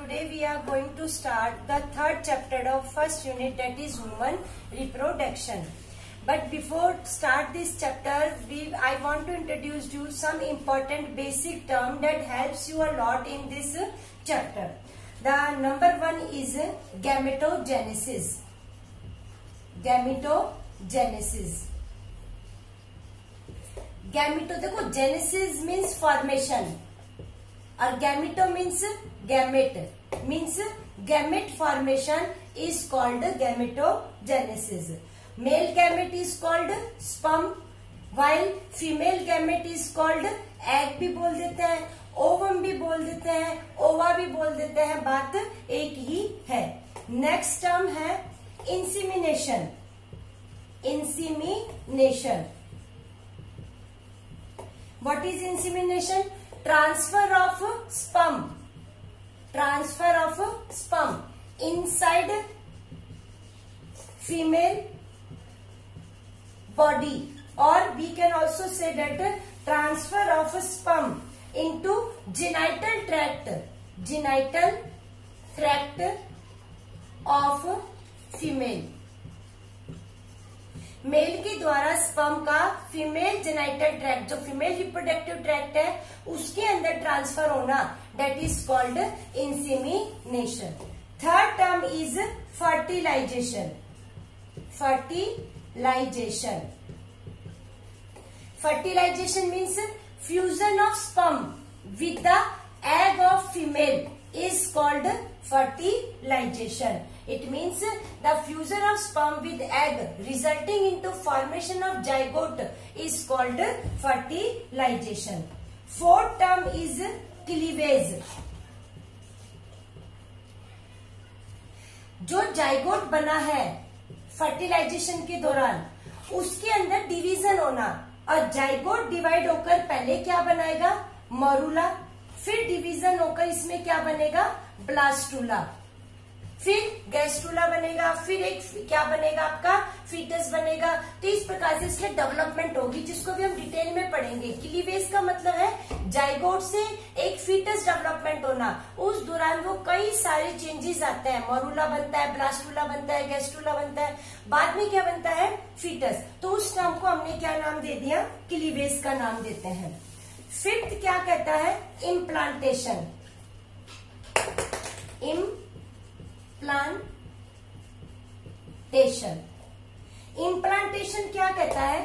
today we are going to start the third chapter of first unit, that is human reproduction. But before start this chapter, I want to introduce you some important basic term that helps you a lot in this chapter. The number one is gametogenesis. Gametogenesis. Gameto देखो genesis means formation और gameto means gamete, means gamete formation is called gametogenesis. Male gamete is called sperm while female gamete is called egg भी बोल देते हैं, ovum भी बोल देते हैं, ova भी बोल देते हैं, बात एक ही है. नेक्स्ट टर्म है इंसीमिनेशन. इंसीमिनेशन. What is insemination? Transfer of sperm. Transfer of sperm inside female body, or we can also say that transfer of sperm into genital tract. Genital tract of female. Male के द्वारा sperm का female genital tract, जो female reproductive tract है, उसके अंदर transfer होना, that is called insemination. Third term is fertilization. Fertilization. Fertilization means fusion of sperm with the egg of female is called fertilization. It means the fusion of sperm with egg resulting into formation of zygote is called fertilization. Fourth term is cleavage. जो zygote बना है fertilisation के दौरान, उसके अंदर division होना, और zygote divide होकर पहले क्या बनाएगा? मरूला. फिर डिवीजन होकर इसमें क्या बनेगा? ब्लास्टूला. फिर गैस्ट्रूला बनेगा. फिर एक क्या बनेगा? आपका फीटस बनेगा. तो इस प्रकार से इसमें डेवलपमेंट होगी, जिसको भी हम डिटेल में पढ़ेंगे. क्लीवेज का मतलब है जाइगोट से एक फीटस डेवलपमेंट होना. उस दौरान वो कई सारे चेंजेस आते हैं. मरूला बनता है, ब्लास्टूला बनता है, गैस्ट्रूला बनता है, बाद में क्या बनता है? फीटस. तो उस टर्म को हमने क्या नाम दे दिया? क्लीवेज का नाम देते हैं. फिफ्थ क्या कहता है? इम्प्लांटेशन. इम्प्लांटेशन. इम्प्लांटेशन क्या कहता है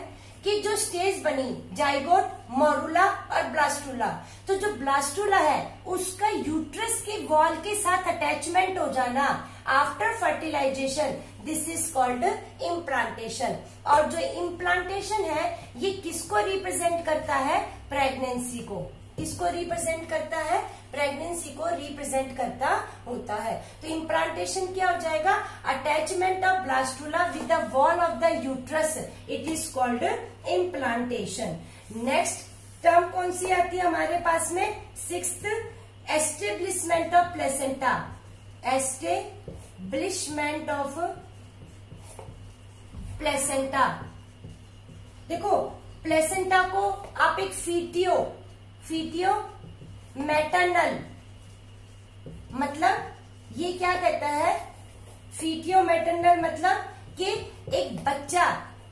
कि जो स्टेज बनी जाइगोट, मॉरूला और ब्लास्टूला, तो जो ब्लास्टूला है उसका यूट्रस के वॉल के साथ अटैचमेंट हो जाना after fertilization, this is called implantation. और जो इम्प्लांटेशन है ये किसको रिप्रेजेंट करता है? प्रेगनेंसी को. किसको रिप्रेजेंट करता है? प्रेगनेंसी को रिप्रेजेंट करता होता है. तो इम्प्लांटेशन क्या हो जाएगा? Attachment of blastula with the wall of the uterus, it is called implantation. Next term कौन सी आती है हमारे पास में? Sixth, establishment of placenta. Establishment of placenta. देखो प्लेसेंटा को आप एक फीटियो मैटरनल, मतलब ये क्या कहता है? फीटियो मैटरनल मतलब कि एक बच्चा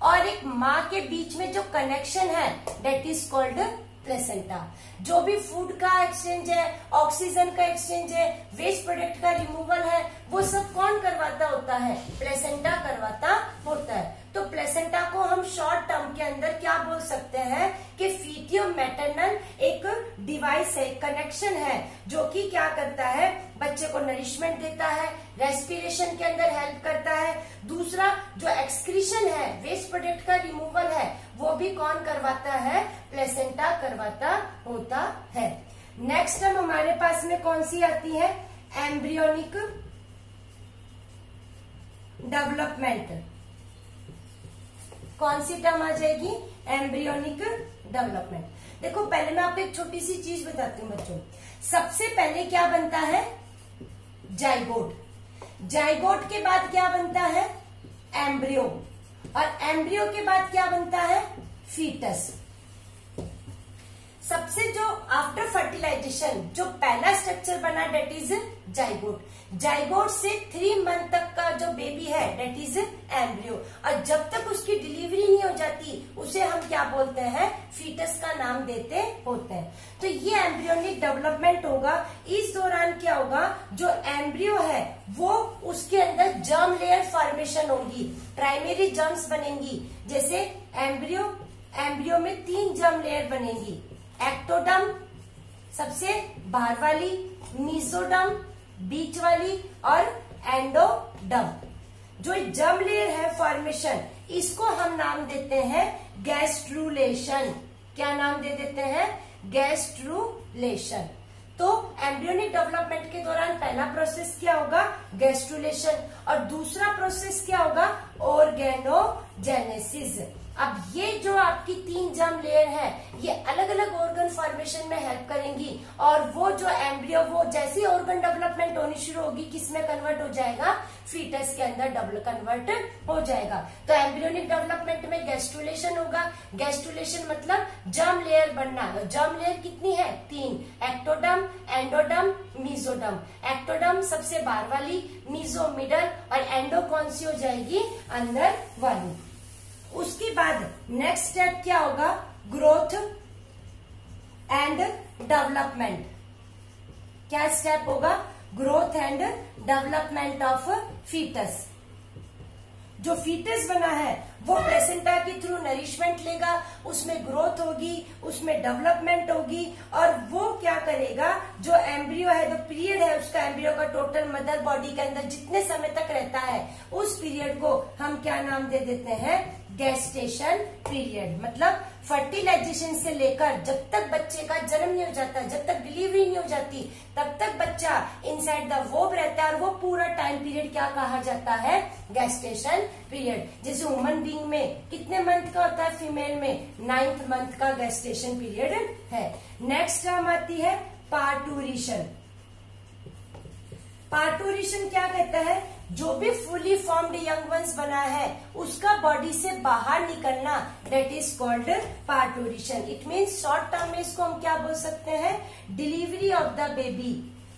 और एक माँ के बीच में जो कनेक्शन है, दैट इज कॉल्ड प्लेसेंटा. जो भी फूड का एक्सचेंज है, ऑक्सीजन का एक्सचेंज है, वेस्ट प्रोडक्ट का रिमूवल है, वो सब कौन करवाता होता है? प्लेसेंटा करवाता होता है. तो प्लेसेंटा को हम शॉर्ट टर्म के अंदर क्या बोल सकते हैं कि फीटियो मैटरनल एक डिवाइस है, कनेक्शन है, जो कि क्या करता है? बच्चे को नरिशमेंट देता है, रेस्पिरेशन के अंदर हेल्प करता है. दूसरा जो एक्सक्रीशन है, वेस्ट प्रोडक्ट का रिमूवल है, वो भी कौन करवाता है? प्लेसेंटा करवाता होता है. नेक्स्ट टर्म हमारे पास में कौन सी आती है? Embryonic development. कौन सी टर्म आ जाएगी? Embryonic development. देखो पहले मैं आपको एक छोटी सी चीज बताती हूँ बच्चों. सबसे पहले क्या बनता है? जाइगोट. जाइगोट के बाद क्या बनता है? एम्ब्रियो. और एम्ब्रियो के बाद क्या बनता है? फीटस. सबसे जो आफ्टर फर्टिलाइजेशन जो पहला स्ट्रक्चर बना डेट इज जाइगोट। जाइगोट से 3 मंथ तक का जो बेबी है डेट इज एम्ब्रियो, और जब तक उसकी डिलीवरी नहीं हो जाती उसे हम क्या बोलते हैं, फीटस का नाम देते होते हैं। तो ये एम्ब्रियोनिक डेवलपमेंट होगा। इस दौरान क्या होगा, जो एम्ब्रियो है वो उसके अंदर जर्म लेयर फॉर्मेशन होगी, प्राइमरी जर्म्स बनेंगी। जैसे एम्ब्रियो में 3 जर्म लेयर बनेगी, एक्टोडर्म सबसे बाहर वाली, मीजोडर्म बीच वाली, और एंडोडर्म। जो जर्म लेयर है फॉर्मेशन, इसको हम नाम देते हैं गैस्ट्रुलेशन। क्या नाम दे देते हैं, गैस्ट्रुलेशन। तो एम्ब्रियोनिक डेवलपमेंट के दौरान पहला प्रोसेस क्या होगा, गैस्ट्रुलेशन, और दूसरा प्रोसेस क्या होगा, ऑर्गेनोजेनेसिस। अब ये जो आपकी 3 जर्म लेयर है ये अलग अलग ऑर्गन फॉर्मेशन में हेल्प करेंगी, और वो जो एम्ब्रियो वो जैसी ऑर्गन डेवलपमेंट होनी शुरू होगी किसमें कन्वर्ट हो जाएगा, फीटस के अंदर डबल कन्वर्ट हो जाएगा। तो एम्ब्रियोनिक डेवलपमेंट में गैस्ट्रुलेशन होगा। गैस्ट्रुलेशन मतलब जर्म लेयर बनना। जर्म लेयर कितनी है, 3, एक्टोडर्म, एंडोडर्म, मीजोडर्म। एक्टोडर्म सबसे बाहर वाली, मीजो मिडल, और एंडो कौन सी हो जाएगी, अंदर वाली। उसके बाद नेक्स्ट स्टेप क्या होगा, ग्रोथ एंड डेवलपमेंट। क्या स्टेप होगा, growth and development of foetus. जो फीटस बना है वो प्लेसेंटा के थ्रू नरिशमेंट लेगा, उसमें ग्रोथ होगी, उसमें डेवलपमेंट होगी, और वो क्या करेगा, जो एम्ब्रियो है, जो पीरियड है उसका एम्ब्रियो का टोटल मदर बॉडी के अंदर जितने समय तक रहता है उस पीरियड को हम क्या नाम दे देते हैं, गेस्टेशन पीरियड। मतलब फर्टिलाइजेशन से लेकर जब तक बच्चे का जन्म नहीं हो जाता, जब तक डिलीवरी नहीं हो जाती, तब तक बच्चा इनसाइड द वोब रहता है, और वो पूरा टाइम पीरियड क्या कहा जाता है, गेस्टेशन पीरियड। जैसे ह्यूमन बीइंग में कितने मंथ का होता है, फीमेल में 9th मंथ का गेस्टेशन पीरियड है। नेक्स्ट टर्म आती है पार्टूरिशन। पार्टूरिशन क्या कहता है, जो भी फुली फॉर्म्ड यंग वंस बना है उसका बॉडी से बाहर निकलना, that is called parturition. It means short term में इसको हम क्या बोल सकते हैं, delivery of the baby.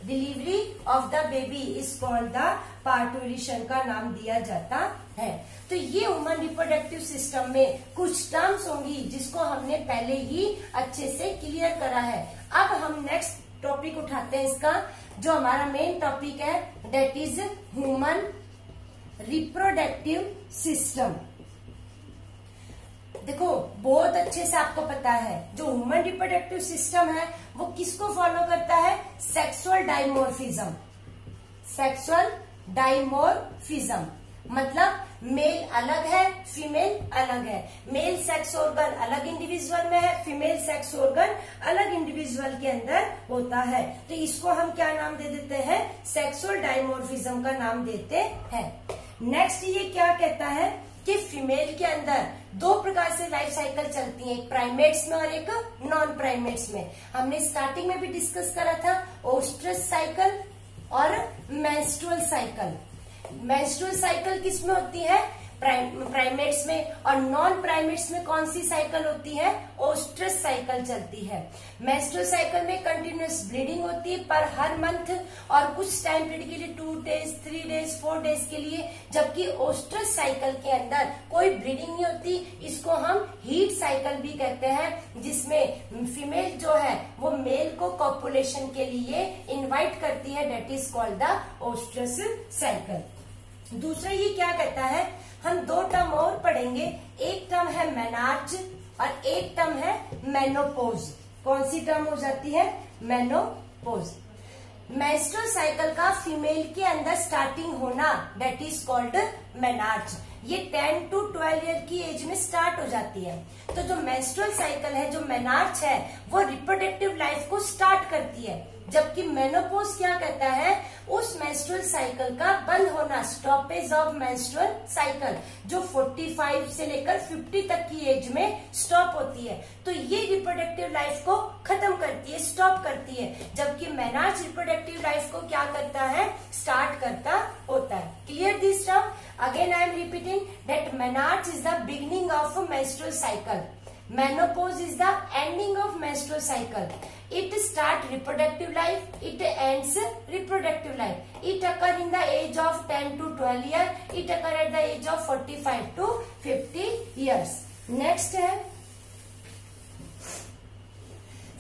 Delivery of the baby is called the parturition का नाम दिया जाता है। तो ये ह्यूमन रिप्रोडक्टिव सिस्टम में कुछ टर्म्स होंगी जिसको हमने पहले ही अच्छे से क्लियर करा है। अब हम नेक्स्ट टॉपिक उठाते हैं इसका, जो हमारा मेन टॉपिक है, that is human reproductive system. देखो बहुत अच्छे से आपको पता है जो ह्यूमन रिप्रोडक्टिव सिस्टम है वो किसको फॉलो करता है, सेक्सुअल डाइमोर्फिज्म। सेक्सुअल डाइमोर्फिज्म मतलब मेल अलग है, फीमेल अलग है। मेल सेक्स ऑर्गन अलग इंडिविजुअल में है, फीमेल सेक्स ऑर्गन अलग इंडिविजुअल के अंदर होता है। तो इसको हम क्या नाम दे देते हैं, सेक्सुअल डाइमोर्फिज्म का नाम देते हैं। नेक्स्ट ये क्या कहता है कि फीमेल के अंदर 2 प्रकार से लाइफ साइकिल चलती है, एक प्राइमेट्स में और एक नॉन प्राइमेट्स में। हमने स्टार्टिंग में भी डिस्कस करा था, ओस्ट्रस साइकिल और मेंस्ट्रुअल साइकिल। मेंस्ट्रुअल साइकिल किस में होती है, प्राइमेट्स में, और नॉन प्राइमेट्स में कौन सी साइकिल होती है, ओस्ट्रस साइकिल चलती है। मेंस्ट्रुअल साइकिल में कंटिन्यूअस ब्लीडिंग होती है पर हर मंथ और कुछ टाइम पीरियड के लिए 2 डेज 3 डेज 4 डेज के लिए, जबकि ओस्ट्रस साइकिल के अंदर कोई ब्लीडिंग नहीं होती। इसको हम हीट साइकिल भी कहते हैं, जिसमें फीमेल जो है वो मेल को कॉपुलेशन के लिए इन्वाइट करती है, that is called the oestrus cycle. दूसरा ये क्या कहता है, हम 2 टर्म और पढ़ेंगे, एक टर्म है मेनार्च और एक टर्म है मेनोपोज। कौन सी टर्म हो जाती है, मेनोपोज। मेंस्ट्रुअल साइकिल का फीमेल के अंदर स्टार्टिंग होना, डेट इज कॉल्ड मेनार्च। ये 10 to 12 ईयर की एज में स्टार्ट हो जाती है। तो जो मेंस्ट्रुअल साइकिल है, जो मेनार्च है, वो रिप्रोडक्टिव लाइफ को स्टार्ट करती है, जबकि मेनोपोज क्या कहता है, उस मेंस्ट्रुअल साइकिल का बंद होना, स्टॉपेज ऑफ मेंस्ट्रुअल साइकिल, जो 45 से लेकर 50 तक की एज में स्टॉप होती है। तो ये रिप्रोडक्टिव लाइफ को खत्म करती है, स्टॉप करती है, जबकि मेनार्च रिप्रोडक्टिव लाइफ को क्या करता है, स्टार्ट करता होता है। Clear this term? Again I am repeating that menarche is the beginning of menstrual cycle. Menopause is the ending of menstrual cycle. It starts reproductive life. It ends reproductive life. It occurs in the age of 10 to 12 years. It occurs at the age of 45 to 50 years. Next है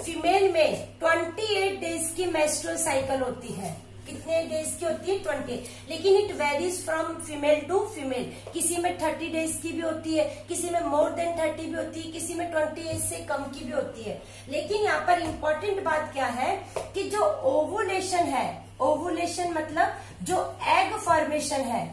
female में 28 days की menstrual cycle होती है. कितने days की होती है? 20. लेकिन it varies from female to female. किसी में 30 डेज की भी होती है, किसी में मोर देन 30 भी होती है, किसी में 28 से कम की भी होती है. लेकिन यहाँ पर इंपॉर्टेंट बात क्या है कि जो ओवुलेशन है, ओवुलेशन मतलब जो एग फॉर्मेशन है,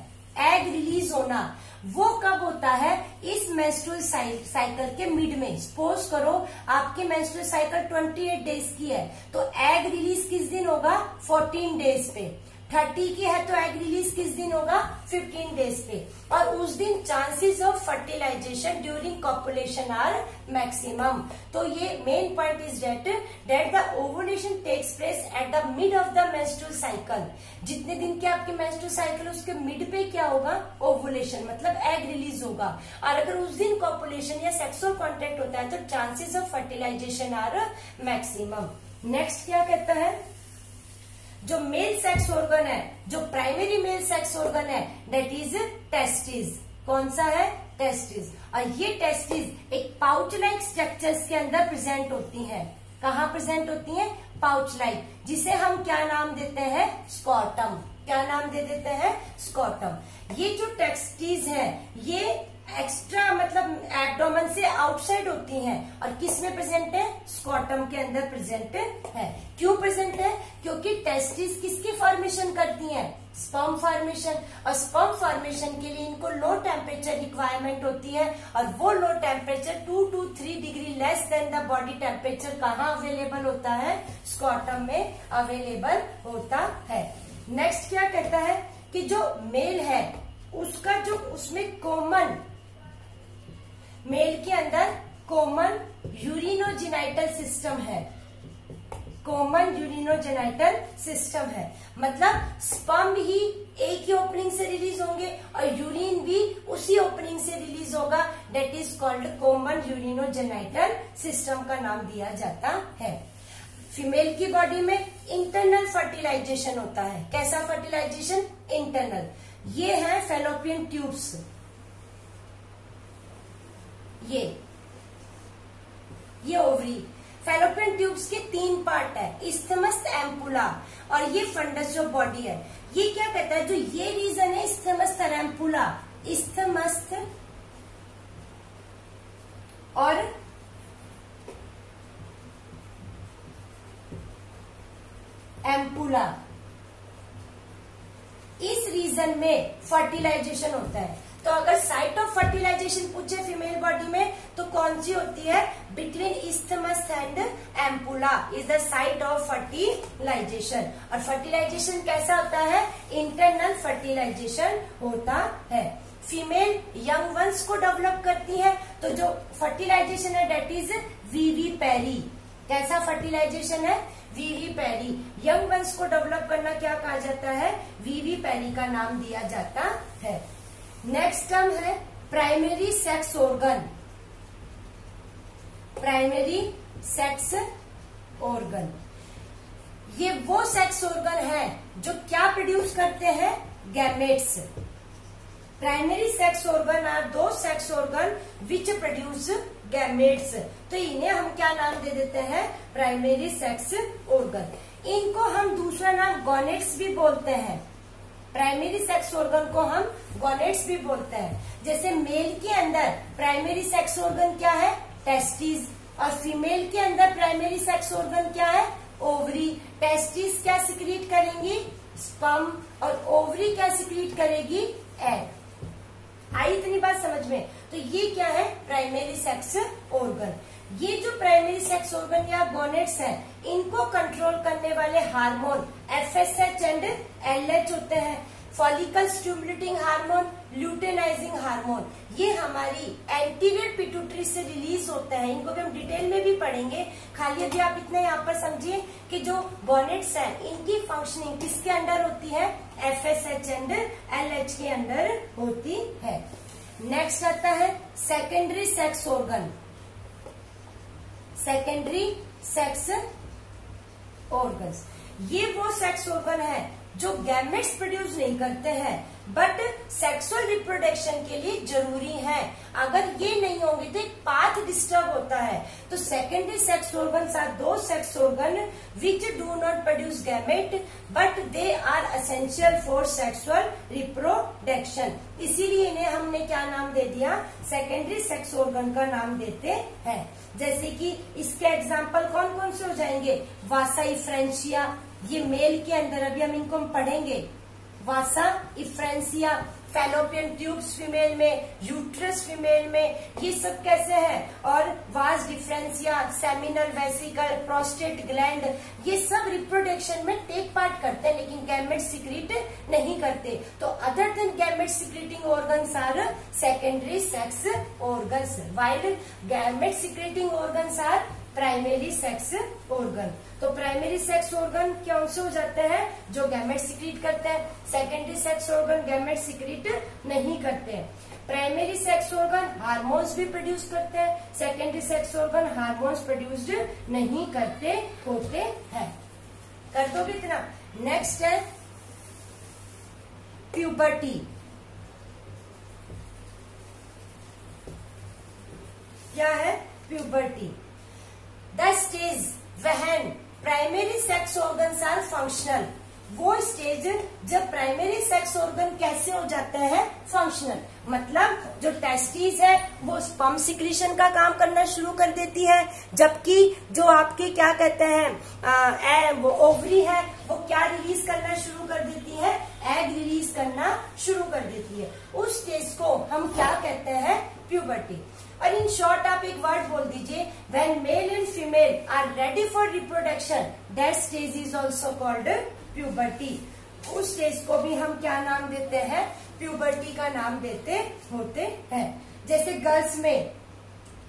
एग रिलीज होना, वो कब होता है? इस मेंस्ट्रुअल साइकिल के मिड में. सपोज करो आपकी मेंस्ट्रुअल साइकिल 28 डेज की है, तो एग रिलीज किस दिन होगा? 14 डेज पे. 30 की है तो एग रिलीज किस दिन होगा? 15 डेज पे. और उस दिन chances of fertilization during copulation are maximum. तो ये main point is that the ovulation takes place at the mid of the menstrual cycle. जितने दिन की आपकी मेंस्ट्रुअल साइकिल है उसके मिड पे क्या होगा? ओवुलेशन मतलब एग रिलीज होगा. और अगर उस दिन कॉपुलेशन या सेक्सुअल कॉन्टेक्ट होता है तो chances of fertilization are maximum. Next क्या कहता है? जो मेल सेक्स ऑर्गन है, जो प्राइमरी मेल सेक्स ऑर्गन है, दैट इज टेस्टिस. कौन सा है? टेस्टिस. और ये टेस्टिस एक पाउच लाइक स्ट्रक्चर्स के अंदर प्रेजेंट होती हैं. कहाँ प्रेजेंट होती हैं? पाउच लाइक, जिसे हम क्या नाम देते हैं? स्कॉटम. क्या नाम दे देते हैं? स्कॉटम. ये जो टेस्टिस है ये एक्स्ट्रा मतलब एब्डोमेन से आउटसाइड होती हैं और किस में प्रेजेंट है? स्कॉटम के अंदर प्रेजेंट है. क्यों प्रेजेंट है? क्योंकि टेस्टिस किसकी फॉर्मेशन करती हैं? Sperm formation. और स्पर्म फॉर्मेशन के लिए इनको लो टेम्परेचर रिक्वायरमेंट होती है और वो low temperature 2 to 3 degree less than the body temperature कहाँ अवेलेबल होता है? स्कॉटम में अवेलेबल होता है. नेक्स्ट क्या कहता है कि जो मेल है उसका जो उसमें कॉमन, मेल के अंदर कॉमन यूरिनोजेनाइटल सिस्टम है. कॉमन यूरिनोजेनाइटल सिस्टम है मतलब स्पर्म ही एक ही ओपनिंग से रिलीज होंगे और यूरिन भी उसी ओपनिंग से रिलीज होगा. That is called common urinogenital system का नाम दिया जाता है. फीमेल की बॉडी में इंटरनल फर्टिलाइजेशन होता है. कैसा फर्टिलाइजेशन? इंटरनल. ये है फैलोपियन ट्यूब्स. ये ओवरी. फैलोपियन ट्यूब्स के 3 पार्ट है, इस्थमस, एम्पुला और ये फंडस जो बॉडी है. ये क्या कहता है? जो ये रीजन है इस्थमस और एम्पुला, इस्थमस और एम्पुला, इस रीजन में फर्टिलाइजेशन होता है. तो अगर साइट ऑफ फर्टिलाइजेशन पूछे फीमेल बॉडी में तो कौन सी होती है? Between isthmus and ampulla is the site of fertilization. और फर्टिलाइजेशन कैसा होता है? इंटरनल फर्टिलाइजेशन होता है. फीमेल यंग वंस को डेवलप करती है. तो जो फर्टिलाइजेशन है डेट इज विविपेरी. कैसा फर्टिलाइजेशन है? विविपेरी. यंग वंस को डेवलप करना क्या कहा जाता है? विविपेरी का नाम दिया जाता है. नेक्स्ट टर्म है primary sex organ. Primary sex organ ये वो सेक्स ऑर्गन है जो क्या प्रोड्यूस करते हैं? Gametes. Primary sex organ are दो sex organ which produce gametes. तो इन्हें हम क्या नाम दे देते हैं? Primary sex organ. इनको हम दूसरा नाम गॉनेट्स भी बोलते हैं. प्राइमरी सेक्स ऑर्गन को हम गॉनेट्स भी बोलते हैं. जैसे मेल के अंदर प्राइमरी सेक्स ऑर्गन क्या है? टेस्टिस. और फीमेल के अंदर प्राइमरी सेक्स ऑर्गन क्या है? ओवरी. टेस्टिस क्या सिक्रीट करेंगी? स्पर्म. और ओवरी क्या सिक्रीट करेगी? एग. आई इतनी बात समझ में? तो ये क्या है? Primary sex organ. ये जो प्राइमरी सेक्स ऑर्गन या गॉनेट्स है इनको कंट्रोल करने वाले हार्मोन FSH एंड LH होते हैं. Follicle stimulating hormone, luteinising hormone, ये हमारी एंटीरियर पिट्यूटरी से रिलीज होते हैं. इनको भी हम डिटेल में भी पढ़ेंगे. खाली अभी आप इतना यहाँ पर समझिए कि जो गॉनेट्स है इनकी फंक्शनिंग किसके अंडर होती है? FSH एंड LH के अंडर होती है. नेक्स्ट आता है secondary sex organ. Secondary sex organs. ये वो सेक्स ऑर्गन है जो गैमेट्स प्रोड्यूस नहीं करते हैं बट सेक्सुअल रिप्रोडक्शन के लिए जरूरी है। अगर ये नहीं होंगे तो एक पाथ डिस्टर्ब होता है। तो सेकेंडरी सेक्स ऑर्गन्स आर दो sex organ which do not produce gamete but they are essential for sexual reproduction. इसीलिए इन्हें हमने क्या नाम दे दिया, सेकेंडरी सेक्स ऑर्गन का नाम देते हैं। जैसे कि इसके एग्जाम्पल कौन कौन से हो जाएंगे, वासा इफ्रेंशिया, ये मेल के अंदर, अभी हम इनको पढ़ेंगे, वासा इफ्रेंशिया, फैलोपियन ट्यूब्स फीमेल में, यूट्रस फीमेल में, ये सब कैसे हैं, और वास differentia, seminal vesicle, prostate gland, ये सब रिप्रोडक्शन में टेक पार्ट करते हैं लेकिन गैमेट सिक्रीट नहीं करते। तो other than gamete secreting organs are secondary sex organs while gamete secreting organs are primary sex organ. तो प्राइमरी सेक्स ऑर्गन कौन से हो जाते हैं, जो गैमेट सिक्रीट करते हैं। Secondary sex organ gamete secrete नहीं करते हैं। प्राइमरी सेक्स ऑर्गन हार्मोन्स भी प्रोड्यूस करते हैं, secondary sex organ hormones produced नहीं करते होते हैं। कर दो भी इतना। नेक्स्ट है प्यूबर्टी। क्या है puberty? The stage when primary sex organs are functional. वो स्टेज जब प्राइमरी सेक्स ऑर्गन कैसे हो जाते हैं, फंक्शनल। मतलब जो टेस्टिस है वो स्पर्म सिक्रीशन का काम करना शुरू कर देती है, जबकि जो आपके क्या कहते हैं वो ओवरी है वो क्या रिलीज करना शुरू कर देती है, एग रिलीज करना शुरू कर देती है। उस स्टेज को हम क्या कहते हैं, प्यूबर्टी। और इन शॉर्ट आप एक वर्ड बोल दीजिए, when male and female are ready for reproduction that stage is also called puberty. उस स्टेज को भी हम क्या नाम देते हैं, प्यूबर्टी का नाम देते होते हैं। जैसे गर्ल्स में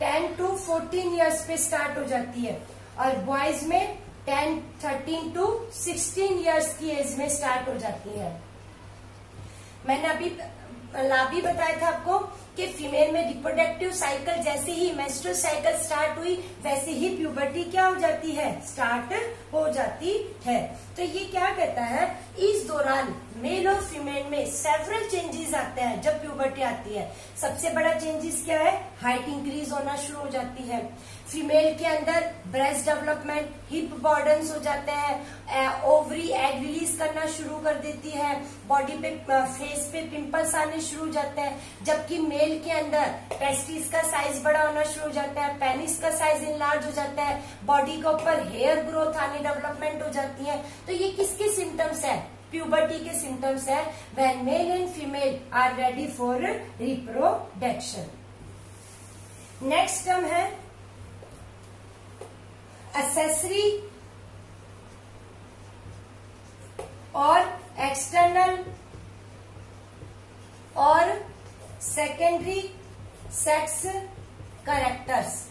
10 to 14 इयर्स पे स्टार्ट हो जाती है और बॉयज में 13 to 16 इयर्स की एज में स्टार्ट हो जाती है। मैंने अभी बताया था आपको कि फीमेल में रिप्रोडक्टिव साइकिल जैसे ही मेंस्ट्रुअल साइकिल स्टार्ट हुई वैसे ही प्यूबर्टी क्या हो जाती है, स्टार्ट हो जाती है। तो ये क्या कहता है, इस दौरान मेल और फीमेल में सेवरल चेंजेस आते हैं। जब प्यूबर्टी आती है सबसे बड़ा चेंजेस क्या है, हाइट इंक्रीज होना शुरू हो जाती है। फीमेल के अंदर ब्रेस्ट डेवलपमेंट, हिप बॉर्डन्स हो जाते हैं, ओवरी एग रिलीज करना शुरू कर देती है, बॉडी पे फेस पे पिंपल्स आने शुरू हो जाते हैं। जबकि मेल के अंदर टेस्टिस का साइज बड़ा होना शुरू हो जाता है, पेनिस का साइज इनलार्ज हो जाता है, बॉडी के ऊपर हेयर ग्रोथ आने डेवलपमेंट हो जाती है। तो ये किसके सिम्टम्स है, प्यूबर्टी के सिम्टम्स है, when male and female are ready for reproduction. Next term है एक्सेसरी और एक्सटर्नल और सेकेंडरी सेक्स कैरेक्टर्स।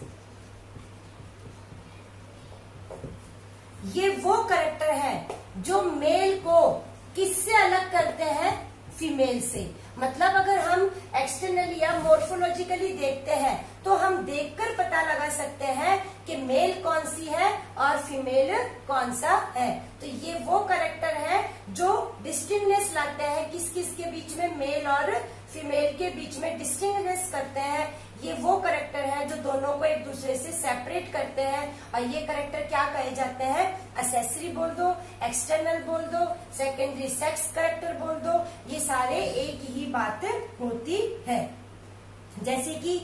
ये वो कैरेक्टर है जो मेल को किससे अलग करते हैं, फीमेल से। मतलब अगर हम एक्सटर्नली या मोर्फोलॉजिकली देखते हैं तो हम देखकर पता लगा सकते हैं कि मेल कौन सी है और फीमेल कौन सा है। तो ये वो कैरेक्टर है जो डिस्टिंगनेस लाते हैं किस किस के बीच में, मेल और फीमेल के बीच में डिस्टिंगनेस करते हैं। ये वो कैरेक्टर है जो दोनों को एक दूसरे से सेपरेट करते हैं। और ये कैरेक्टर क्या कहे जाते हैं, एक्सेसरी बोल दो, एक्सटर्नल बोल दो, सेकेंडरी सेक्स कैरेक्टर बोल दो, ये सारे एक ही बात होती है। जैसे कि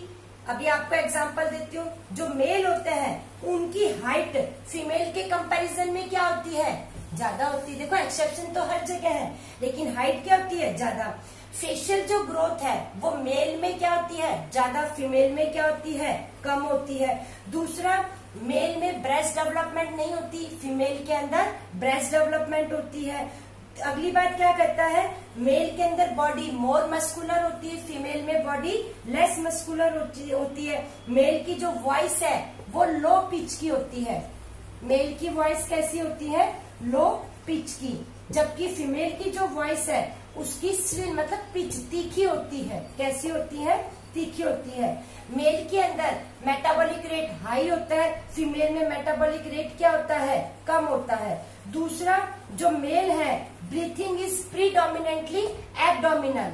अभी आपको एग्जांपल देती हूँ, जो मेल होते हैं उनकी हाइट फीमेल के कंपैरिजन में क्या होती है, ज्यादा होती है। देखो एक्सेप्शन तो हर जगह है, लेकिन हाइट क्या होती है, ज्यादा। फेशियल जो ग्रोथ है वो मेल में क्या होती है, ज्यादा, फीमेल में क्या होती है, कम होती है। दूसरा, मेल में ब्रेस्ट डेवलपमेंट नहीं होती, फीमेल के अंदर ब्रेस्ट डेवलपमेंट होती है। अगली बात क्या कहता है, मेल के अंदर बॉडी मोर मस्कुलर होती है, फीमेल में बॉडी लेस मस्कुलर होती है। मेल की जो वॉइस है वो लो पिच की होती है, मेल की वॉइस कैसी होती है, लो पिच की। जबकि फीमेल की जो वॉइस है उसकी श्रिल मतलब पिच तीखी होती है, कैसी होती है, तीखी होती है। मेल के अंदर मेटाबॉलिक रेट हाई होता है, फीमेल में मेटाबॉलिक रेट क्या होता है, कम होता है। दूसरा, जो मेल है breathing is predominantly abdominal,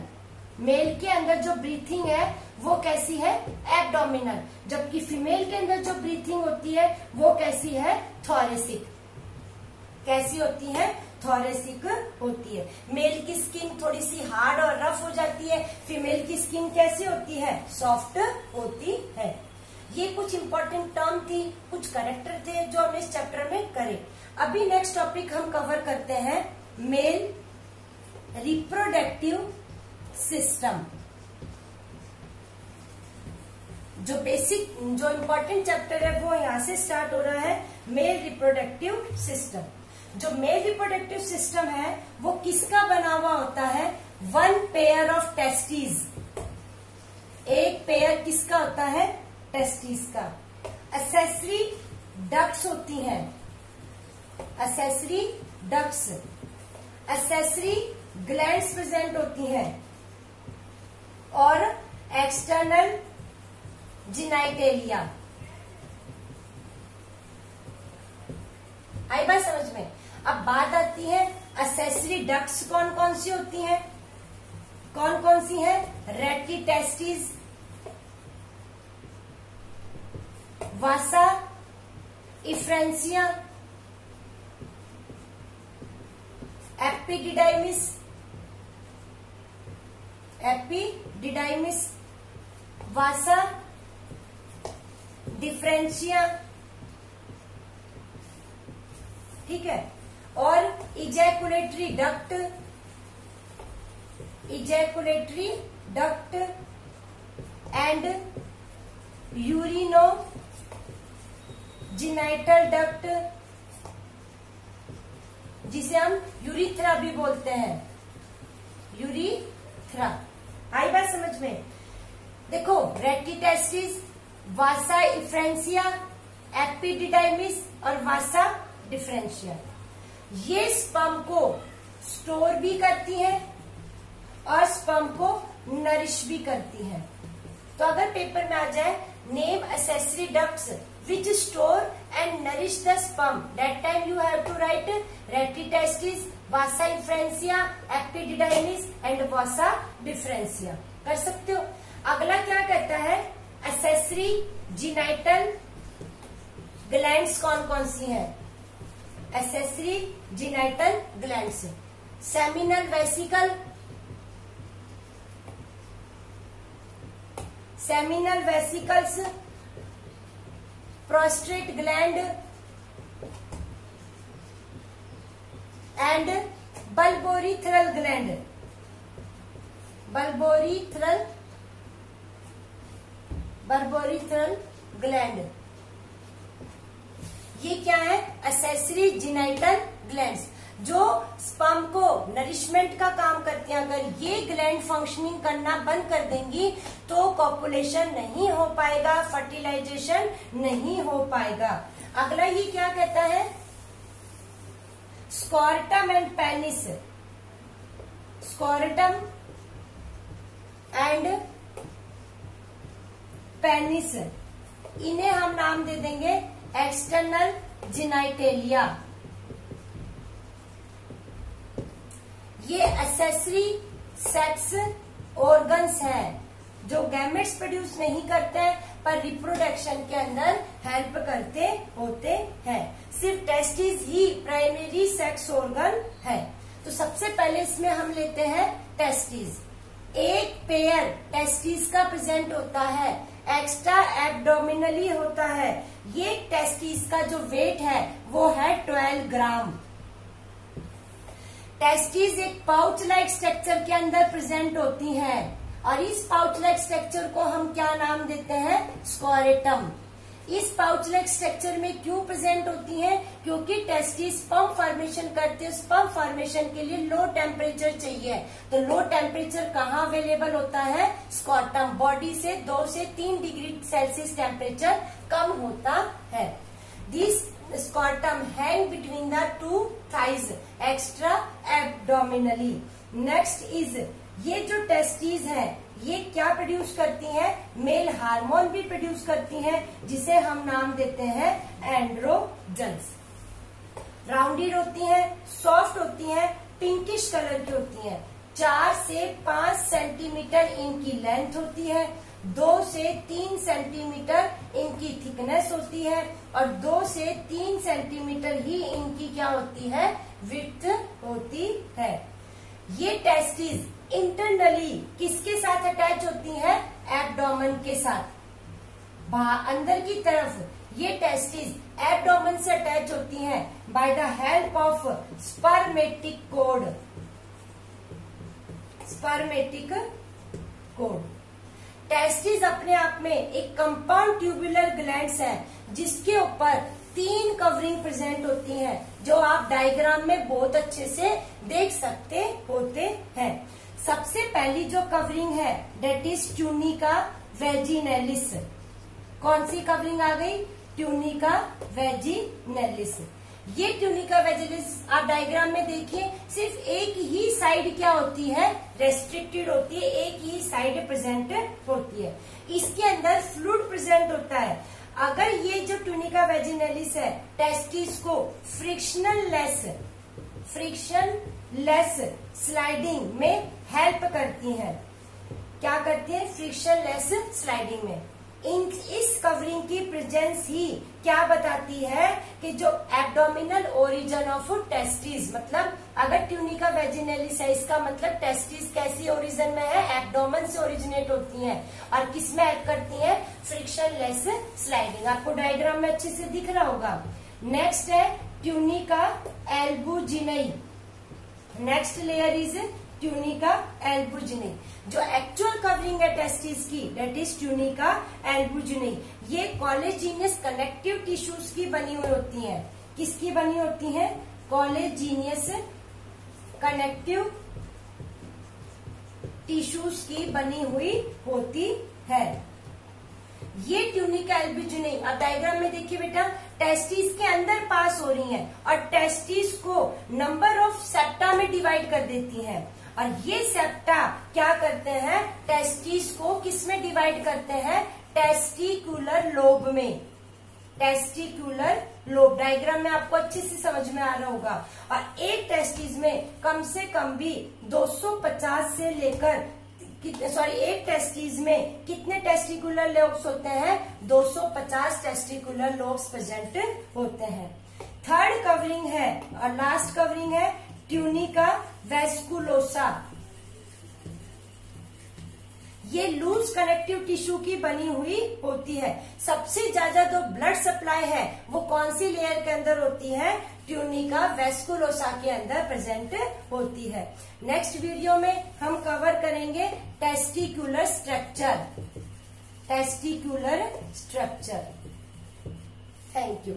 male के अंदर जो ब्रीथिंग है वो कैसी है, एब्डोमिनल, जबकि फीमेल के अंदर जो ब्रीथिंग होती है वो कैसी है, थोरेसिक। कैसी होती है, थोरेसिक होती है। मेल की स्किन थोड़ी सी हार्ड और रफ हो जाती है, फीमेल की स्किन कैसी होती है, सॉफ्ट होती है। ये कुछ इंपॉर्टेंट टर्म थी, कुछ कैरेक्टर थे जो हम इस चैप्टर में करें। अभी नेक्स्ट टॉपिक हम कवर करते हैं मेल रिप्रोडक्टिव सिस्टम। जो बेसिक जो इम्पोर्टेंट चैप्टर है वो यहां से स्टार्ट हो रहा है, मेल रिप्रोडक्टिव सिस्टम। जो मेल रिप्रोडक्टिव सिस्टम है वो किसका बना हुआ होता है, वन पेयर ऑफ टेस्टिस। एक पेयर किसका होता है, टेस्टिस का। एक्सेसरी डक्ट्स होती हैं, accessory ducts, accessory glands present होती हैं और एक्सटर्नल जिनाइटेलिया। आई बात समझ में। अब बात आती है एक्सेसरी डक्ट्स कौन कौन सी होती हैं, कौन कौन सी है, rete testis, vasa efferentia, epididymis, epididymis, vasa deferentia, ठीक है, और ejaculatory duct, ejaculatory duct and urinogenital duct, जिसे हम यूरिथ्रा भी बोलते हैं, यूरिथ्रा। आई बात समझ में। देखो, रेटिटेस्टिस, वासा इफ्रेंसिया, एपिडिडाइमिस और वासा डिफरेंशिया, ये स्पर्म को स्टोर भी करती है और स्पर्म को नरिश भी करती है। तो अगर पेपर में आ जाए name accessory ducts which store and nourish the sperm, that time you have to write reticestis, vasa efferentia, epididymis and vasa differentia। कर सकते हो। अगला क्या कहता है, एक्सेसरी जिनाइटल ग्लैंड्स कौन कौन सी हैं, accessory genital glands, seminal vesicle, seminal vesicles, prostate gland and bulbourethral gland, bulbourethral gland. ये क्या है, एक्सेसरी जिनाइटल ग्लैंड्स, जो स्पर्म को नरिशमेंट का काम करती हैं। अगर ये ग्लैंड फंक्शनिंग करना बंद कर देंगी तो कॉपुलेशन नहीं हो पाएगा, फर्टिलाइजेशन नहीं हो पाएगा। अगला ये क्या कहता है, स्कॉर्टम एंड पेनिस, स्कॉर्टम एंड पेनिस, इन्हें हम नाम दे देंगे एक्सटर्नल जिनाइटेलिया। ये एक्सेसरी सेक्स ऑर्गन्स हैं जो गैमेट्स प्रोड्यूस नहीं करते हैं पर रिप्रोडक्शन के अंदर हेल्प करते होते हैं। सिर्फ टेस्टिस ही प्राइमरी सेक्स ऑर्गन है। तो सबसे पहले इसमें हम लेते हैं टेस्टिस। एक पेयर टेस्टिस का प्रेजेंट होता है, एक्स्ट्रा एब्डोमिनली होता है। ये टेस्टिस का जो वेट है वो है 12 ग्राम। टेस्टिस एक पाउच लाइक स्ट्रक्चर के अंदर प्रेजेंट होती हैं और इस पाउच लाइक स्ट्रक्चर को हम क्या नाम देते हैं, स्क्लेरोटम। इस पाउच लाइक स्ट्रक्चर में क्यों प्रेजेंट होती हैं, क्योंकि टेस्टिस स्पर्म फॉर्मेशन करते हैं। स्पर्म फॉर्मेशन के लिए लो टेम्परेचर चाहिए, तो लो टेम्परेचर कहाँ अवेलेबल होता है, स्क्लेरोटम। बॉडी से 2 से 3 डिग्री सेल्सियस टेम्परेचर कम होता है। This scrotum hang between the 2 thighs extra abdominally. Next is, ये जो टेस्टिस है ये क्या प्रोड्यूस करती हैं? मेल हार्मोन भी प्रोड्यूस करती हैं, जिसे हम नाम देते हैं एंड्रोजन्स। राउंडेड होती हैं, सॉफ्ट होती हैं, पिंकिश कलर की होती हैं, 4 से 5 सेंटीमीटर इनकी लेंथ होती है, 2 से 3 सेंटीमीटर इनकी थिकनेस होती है और 2 से 3 सेंटीमीटर ही इनकी क्या होती है? विड्थ होती है। ये टेस्टिस इंटरनली किसके साथ अटैच होती है? एब्डोमेन के साथ। अंदर की तरफ ये टेस्टिस एब्डोमेन से अटैच होती हैं by the help of spermatic code. Spermatic code. Testis अपने आप में एक कंपाउंड ट्यूबुलर ग्लैंड्स है, जिसके ऊपर 3 कवरिंग प्रेजेंट होती हैं, जो आप डायग्राम में बहुत अच्छे से देख सकते होते हैं। सबसे पहली जो कवरिंग है डेट इज ट्यूनिका वेजिनेलिस। कौन सी कवरिंग आ गई? Tunica vaginalis. ये ट्यूनिका वेजिनेलिस आप डायग्राम में देखिए, सिर्फ एक ही साइड क्या होती है? रेस्ट्रिक्टेड होती है, एक ही साइड प्रेजेंट होती है। इसके अंदर फ्लूइड प्रेजेंट होता है। अगर ये जो ट्यूनिका वेजिनेलिस है टेस्टिस को फ्रिक्शन लेस स्लाइडिंग में हेल्प करती है। क्या करती है? फ्रिक्शन लेस स्लाइडिंग में। इस कवरिंग की प्रेजेंस ही क्या बताती है कि जो एब्डोमिनल ओरिजिन ऑफ टेस्टिस, मतलब अगर ट्यूनिका वेजिनेलिस है इसका मतलब टेस्टिस कैसी ओरिजिन में है? एब्डोमेन से ओरिजिनेट होती हैं और किस में ऐड करती हैं? Frictionless sliding. आपको डायग्राम में अच्छे से दिख रहा होगा। नेक्स्ट है tunica albuginea. Next layer is tunica albuginea. जो एक्चुअल कवरिंग है टेस्टिस की डेट इज ट्यूनिका एल्बुजिनेई। ये कॉलेजिनियस कनेक्टिव टिश्यूज की बनी हुई होती हैं। किसकी बनी होती हैं? कॉलेजिनियस कनेक्टिव टिश्यूज की बनी हुई होती है। ये ट्यूनिका एल्बुजिनेई अब डायग्राम में देखिए बेटा, टेस्टिस के अंदर पास हो रही हैं और टेस्टिस को नंबर ऑफ सेप्टा में डिवाइड कर देती हैं। और ये सेप्टा क्या करते हैं? टेस्टिस को किस में डिवाइड करते हैं? टेस्टिकुलर लोब में। टेस्टिकुलर लोब डायग्राम में आपको अच्छे से समझ में आ रहा होगा। और एक टेस्टिस में कम से कम भी 250 से लेकर एक टेस्टिस में कितने टेस्टिकुलर लोब्स होते हैं? 250 टेस्टिकुलर लोब्स प्रेजेंट होते हैं। थर्ड कवरिंग है और लास्ट कवरिंग है ट्यूनिका वेस्कुलोसा। ये लूज कनेक्टिव टिश्यू की बनी हुई होती है। सबसे ज्यादा जो ब्लड सप्लाई है वो कौन सी लेयर के अंदर होती है? ट्यूनिका वेस्कुलोसा के अंदर प्रेजेंट होती है। नेक्स्ट वीडियो में हम कवर करेंगे testicular structure. Testicular structure. Thank you.